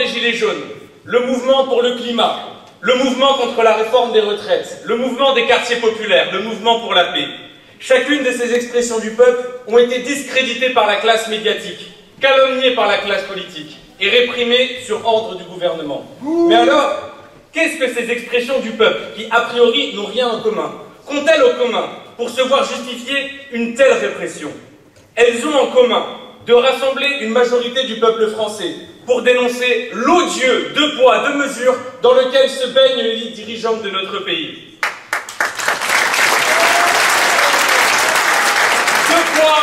des Gilets jaunes, le mouvement pour le climat, le mouvement contre la réforme des retraites, le mouvement des quartiers populaires, le mouvement pour la paix. Chacune de ces expressions du peuple ont été discréditées par la classe médiatique, calomniées par la classe politique et réprimées sur ordre du gouvernement. Mais alors, qu'est-ce que ces expressions du peuple, qui a priori n'ont rien en commun, qu'ont-elles au commun pour se voir justifier une telle répression? Elles ont en commun de rassembler une majorité du peuple français pour dénoncer l'odieux deux poids, deux mesures dans lequel se baigne l'élite dirigeante de notre pays. Deux poids,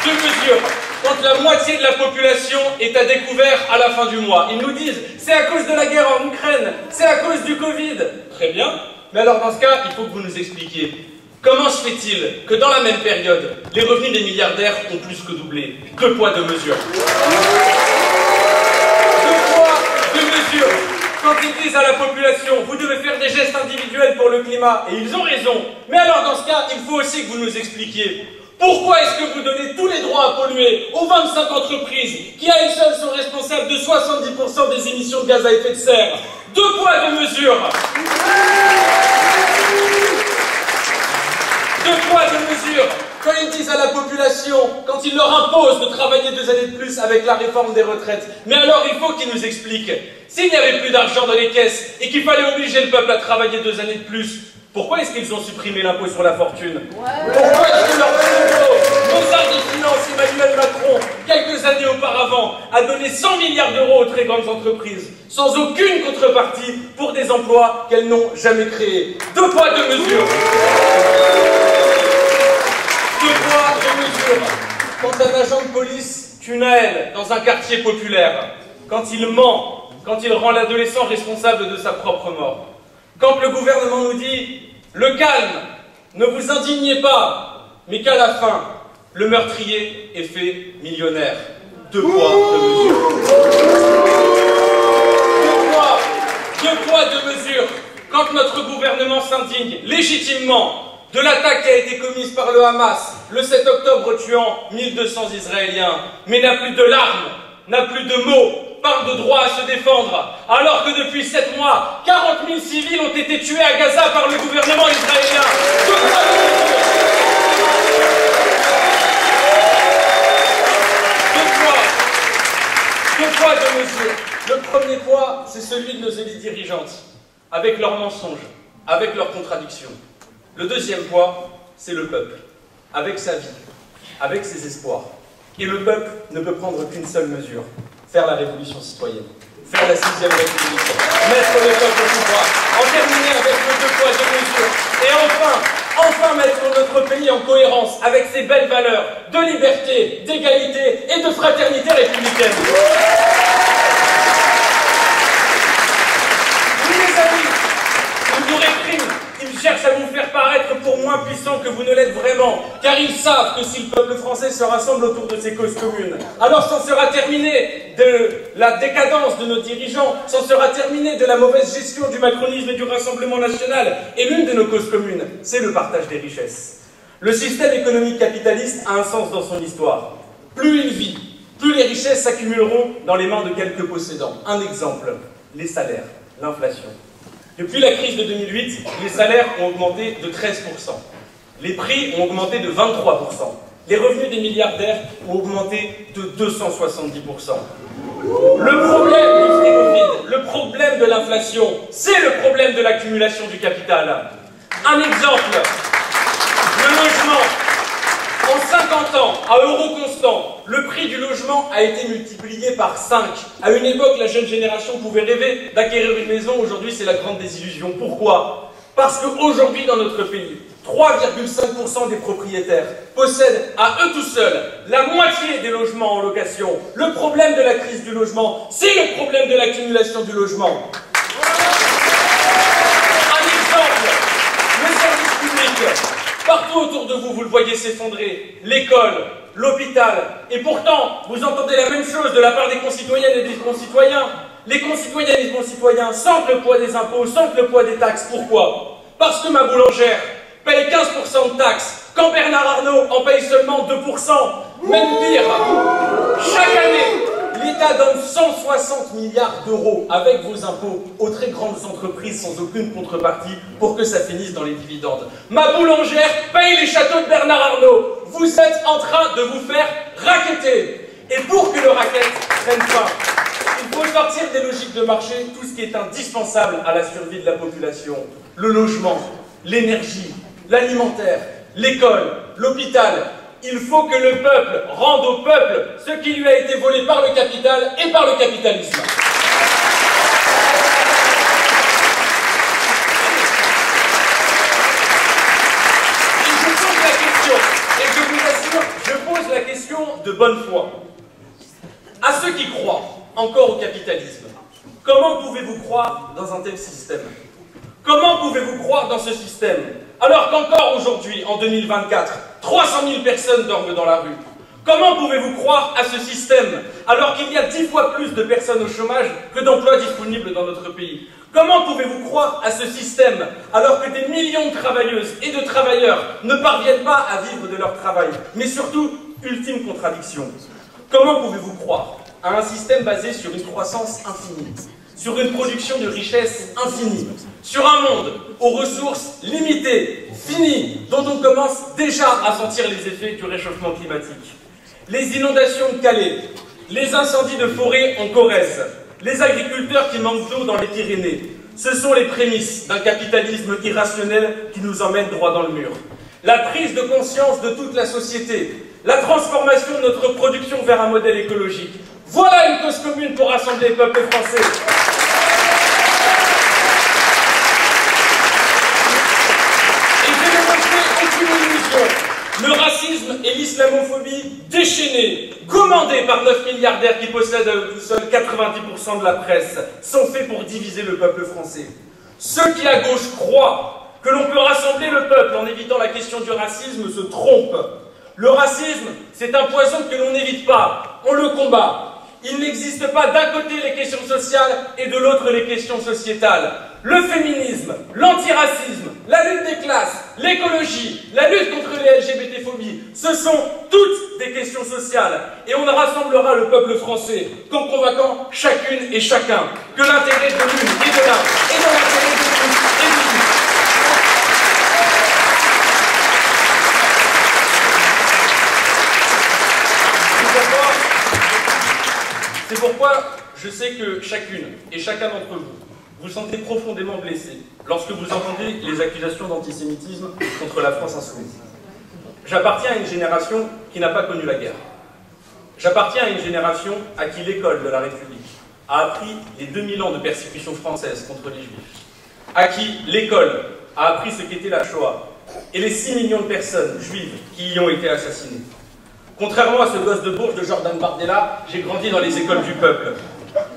deux mesures. Quand la moitié de la population est à découvert à la fin du mois, ils nous disent « c'est à cause de la guerre en Ukraine, c'est à cause du Covid ». Très bien, mais alors dans ce cas, il faut que vous nous expliquiez. Comment se fait-il que dans la même période, les revenus des milliardaires ont plus que doublé? Deux poids, deux mesures. Deux poids, deux mesures. Quand ils disent à la population, vous devez faire des gestes individuels pour le climat, et ils ont raison. Mais alors dans ce cas, il faut aussi que vous nous expliquiez. Pourquoi est-ce que vous donnez tous les droits à polluer aux 25 entreprises qui à elles seules sont responsables de 70% des émissions de gaz à effet de serre? Deux poids, deux mesures. Deux poids, deux mesures. Quand ils disent à la population, quand ils leur imposent de travailler 2 années de plus avec la réforme des retraites, mais alors il faut qu'ils nous expliquent. S'il n'y avait plus d'argent dans les caisses et qu'il fallait obliger le peuple à travailler 2 années de plus, pourquoi est-ce qu'ils ont supprimé l'impôt sur la fortune? Pourquoi est-ce que leur Mozart des finances, Emmanuel Macron, quelques années auparavant, a donné 100 milliards d'euros aux très grandes entreprises, sans aucune contrepartie, pour des emplois qu'elles n'ont jamais créés? Deux poids, deux mesures. Deux poids, deux mesures. Quand un agent de police tue Naël dans un quartier populaire, quand il ment, quand il rend l'adolescent responsable de sa propre mort, quand le gouvernement nous dit « le calme, ne vous indignez pas », mais qu'à la fin, le meurtrier est fait millionnaire. Deux poids, deux mesures. Deux poids, deux mesures. Quand notre gouvernement s'indigne légitimement de l'attaque qui a été commise par le Hamas le 7 octobre tuant 1200 Israéliens, mais n'a plus de larmes, n'a plus de mots, parle de droit à se défendre, alors que depuis 7 mois, 40 000 civils ont été tués à Gaza par le gouvernement israélien. Deux poids, deux mesures. Le premier poids, c'est celui de nos élites dirigeantes, avec leurs mensonges, avec leurs contradictions. Le deuxième poids, c'est le peuple, avec sa vie, avec ses espoirs. Et le peuple ne peut prendre qu'une seule mesure: faire la révolution citoyenne, faire la 6e République, mettre le peuple au pouvoir, en terminer avec le deux poids, deux mesures, et enfin mettre notre pays en cohérence avec ses belles valeurs de liberté, d'égalité et de fraternité républicaine. Oui, les amis, ils nous répriment, ils cherchent à vous faire paraître pour moins puissants que vous ne l'êtes vraiment, car ils savent que si le peuple français se rassemble autour de ses causes communes, alors s'en sera terminé de la décadence de nos dirigeants, s'en sera terminé de la mauvaise gestion du macronisme et du Rassemblement national. Et l'une de nos causes communes, c'est le partage des richesses. Le système économique capitaliste a un sens dans son histoire. Plus il vit, plus les richesses s'accumuleront dans les mains de quelques possédants. Un exemple, les salaires, l'inflation. Depuis la crise de 2008, les salaires ont augmenté de 13%. Les prix ont augmenté de 23%. Les revenus des milliardaires ont augmenté de 270%. Le problème du frigo vide, le problème de l'inflation, c'est le problème de l'accumulation du capital. Un exemple, le logement. En 50 ans, à euro constant, le prix du logement a été multiplié par 5. À une époque, la jeune génération pouvait rêver d'acquérir une maison. Aujourd'hui, c'est la grande désillusion. Pourquoi? Parce qu'aujourd'hui, dans notre pays, 3,5% des propriétaires possèdent à eux tout seuls la moitié des logements en location. Le problème de la crise du logement, c'est le problème de l'accumulation du logement. Un exemple, le service public. Partout autour de vous, vous le voyez s'effondrer. L'école, l'hôpital. Et pourtant, vous entendez la même chose de la part des concitoyennes et des concitoyens. Les concitoyennes et les concitoyens sentent le poids des impôts, sentent le poids des taxes. Pourquoi? Parce que ma boulangère paye 15% de taxes, quand Bernard Arnault en paye seulement 2%. Même pire, chaque année, l'État donne 160 milliards d'euros avec vos impôts aux très grandes entreprises sans aucune contrepartie pour que ça finisse dans les dividendes. Ma boulangère paye les châteaux de Bernard Arnault. Vous êtes en train de vous faire racketter. Et pour que le racket prenne fin, il faut sortir des logiques de marché tout ce qui est indispensable à la survie de la population. Le logement, l'énergie, l'alimentaire, l'école, l'hôpital. Il faut que le peuple rende au peuple ce qui lui a été volé par le capital et par le capitalisme. Et je pose la question, et je vous assure, je pose la question de bonne foi. À ceux qui croient encore au capitalisme, comment pouvez-vous croire dans un tel système? Comment pouvez-vous croire dans ce système alors qu'encore aujourd'hui, en 2024, 300 000 personnes dorment dans la rue? Comment pouvez-vous croire à ce système alors qu'il y a 10 fois plus de personnes au chômage que d'emplois disponibles dans notre pays? Comment pouvez-vous croire à ce système alors que des millions de travailleuses et de travailleurs ne parviennent pas à vivre de leur travail? Mais surtout, ultime contradiction, comment pouvez-vous croire à un système basé sur une croissance infinie, sur une production de richesse infinie, sur un monde aux ressources limitées, finies, dont on commence déjà à sentir les effets du réchauffement climatique? Les inondations de Calais, les incendies de forêt en Corrèze, les agriculteurs qui manquent d'eau dans les Pyrénées, ce sont les prémices d'un capitalisme irrationnel qui nous emmène droit dans le mur. La prise de conscience de toute la société, la transformation de notre production vers un modèle écologique. Voilà une cause commune pour rassembler le peuple français. Et je ne me fais aucune illusion. Le racisme et l'islamophobie déchaînés, commandés par 9 milliardaires qui possèdent à eux tout seuls 90% de la presse, sont faits pour diviser le peuple français. Ceux qui à gauche croient que l'on peut rassembler le peuple en évitant la question du racisme se trompent. Le racisme, c'est un poison que l'on n'évite pas, on le combat. Il n'existe pas d'un côté les questions sociales et de l'autre les questions sociétales. Le féminisme, l'antiracisme, la lutte des classes, l'écologie, la lutte contre les LGBT-phobies, ce sont toutes des questions sociales. Et on ne rassemblera le peuple français qu'en convainquant chacune et chacun que l'intérêt de l'une et de l'un est dans l'intérêt de tous et de tous. C'est pourquoi je sais que chacune et chacun d'entre vous vous sentez profondément blessé lorsque vous entendez les accusations d'antisémitisme contre la France insoumise. J'appartiens à une génération qui n'a pas connu la guerre. J'appartiens à une génération à qui l'école de la République a appris les 2000 ans de persécution française contre les Juifs, à qui l'école a appris ce qu'était la Shoah et les 6 millions de personnes juives qui y ont été assassinées. Contrairement à ce gosse de Bourges de Jordan Bardella, j'ai grandi dans les écoles du peuple.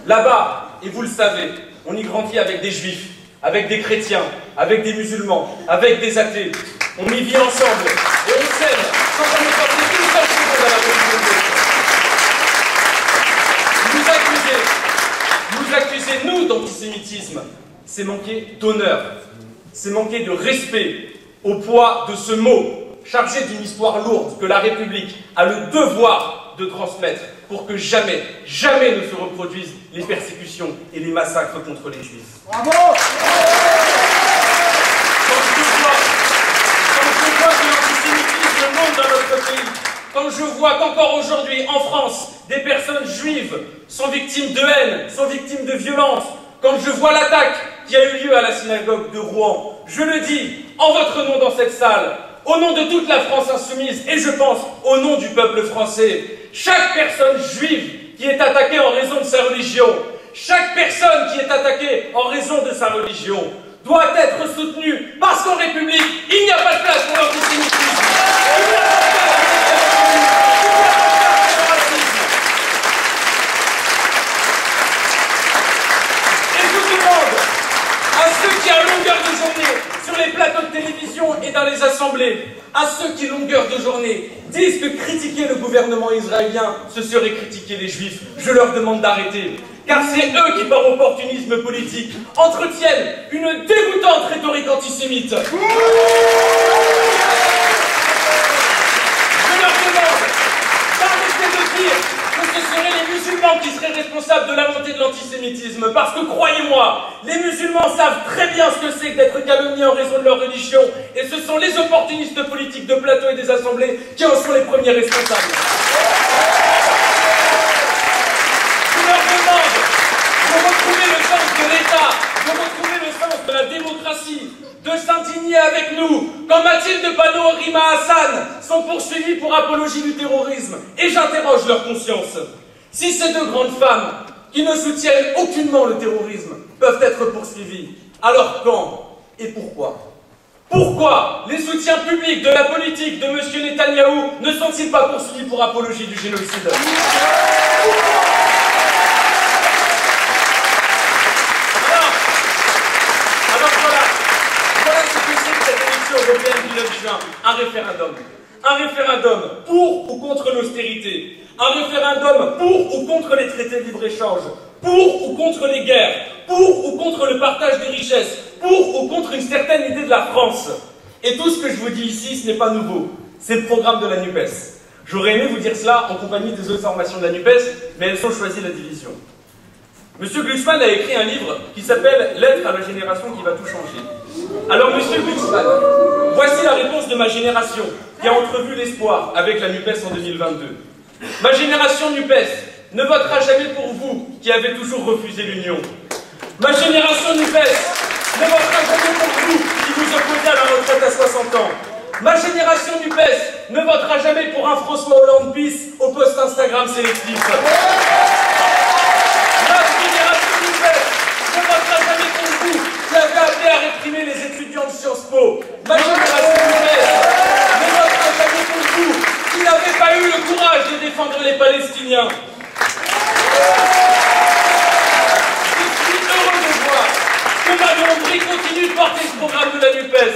Là-bas, et vous le savez, on y grandit avec des juifs, avec des chrétiens, avec des musulmans, avec des athées. On y vit ensemble et on s'aime sans qu'on ne porte une seule seconde à la politique. Nous accuser, nous, d'antisémitisme, c'est manquer d'honneur, c'est manquer de respect au poids de ce mot chargé d'une histoire lourde que la République a le devoir de transmettre pour que jamais, jamais ne se reproduisent les persécutions et les massacres contre les Juifs. Bravo! Quand je vois que l'antisémitisme monte dans notre pays, quand je vois qu'encore aujourd'hui, en France, des personnes juives sont victimes de haine, sont victimes de violence, quand je vois l'attaque qui a eu lieu à la synagogue de Rouen, je le dis en votre nom dans cette salle, au nom de toute la France insoumise, et je pense au nom du peuple français, chaque personne juive qui est attaquée en raison de sa religion, chaque personne qui est attaquée en raison de sa religion, doit être soutenue parce qu'en République, il n'y a pas de place pour l'antisémitisme. Et je demande à ceux qui, à longueur de journée, sur les plateaux de télévision et dans les assemblées, à ceux qui, longueur de journée, disent que critiquer le gouvernement israélien, ce serait critiquer les Juifs, je leur demande d'arrêter. Car c'est eux qui, par opportunisme politique, entretiennent une dégoûtante rhétorique antisémite. Je leur demande d'arrêter de dire que ce seraient les musulmans musulmans qui seraient responsables de la montée de l'antisémitisme. Parce que croyez-moi, les musulmans savent très bien ce que c'est que d'être calomniés en raison de leur religion. Et ce sont les opportunistes politiques de plateau et des assemblées qui en sont les premiers responsables. Je leur demande de retrouver le sens de l'État, de retrouver le sens de la démocratie, de s'indigner avec nous quand Mathilde Panot et Rima Hassan sont poursuivis pour apologie du terrorisme. Et j'interroge leur conscience. Si ces deux grandes femmes, qui ne soutiennent aucunement le terrorisme, peuvent être poursuivies, alors quand et pourquoi? Pourquoi les soutiens publics de la politique de M. Netanyahou ne sont-ils pas poursuivis pour apologie du génocide? Voilà ce que c'est que cette élection européenne du 9 juin. Un référendum. Un référendum pour ou contre l'austérité. Un référendum pour ou contre les traités de libre-échange. Pour ou contre les guerres. Pour ou contre le partage des richesses. Pour ou contre une certaine idée de la France. Et tout ce que je vous dis ici, ce n'est pas nouveau. C'est le programme de la NUPES. J'aurais aimé vous dire cela en compagnie des autres formations de la NUPES, mais elles ont choisi la division. Monsieur Glucksmann a écrit un livre qui s'appelle « Lettre à la génération qui va tout changer ». Alors, monsieur Glucksmann, voici la réponse de ma génération qui a entrevu l'espoir avec la NUPES en 2022. Ma génération NUPES ne votera jamais pour vous qui avez toujours refusé l'union. Ma génération NUPES ne votera jamais pour vous qui vous opposez à la retraite à 60 ans. Ma génération NUPES ne votera jamais pour un François Hollande bis au post Instagram sélectif. Ma génération NUPES ne votera jamais pour vous qui avez appelé à réprimer les étudiants de Sciences Po. Ma génération NUPES ne votera jamais pour vous qui n'avez pas eu le courage de défendre les Palestiniens. Que Manon Brie continue de porter ce programme de la NUPES.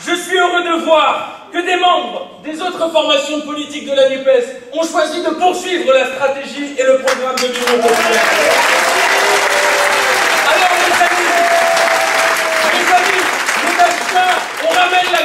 Je suis heureux de voir que des membres des autres formations politiques de la NUPES ont choisi de poursuivre la stratégie et le programme de l'Union populaire. Alors les amis, le 9 juin, on ramène la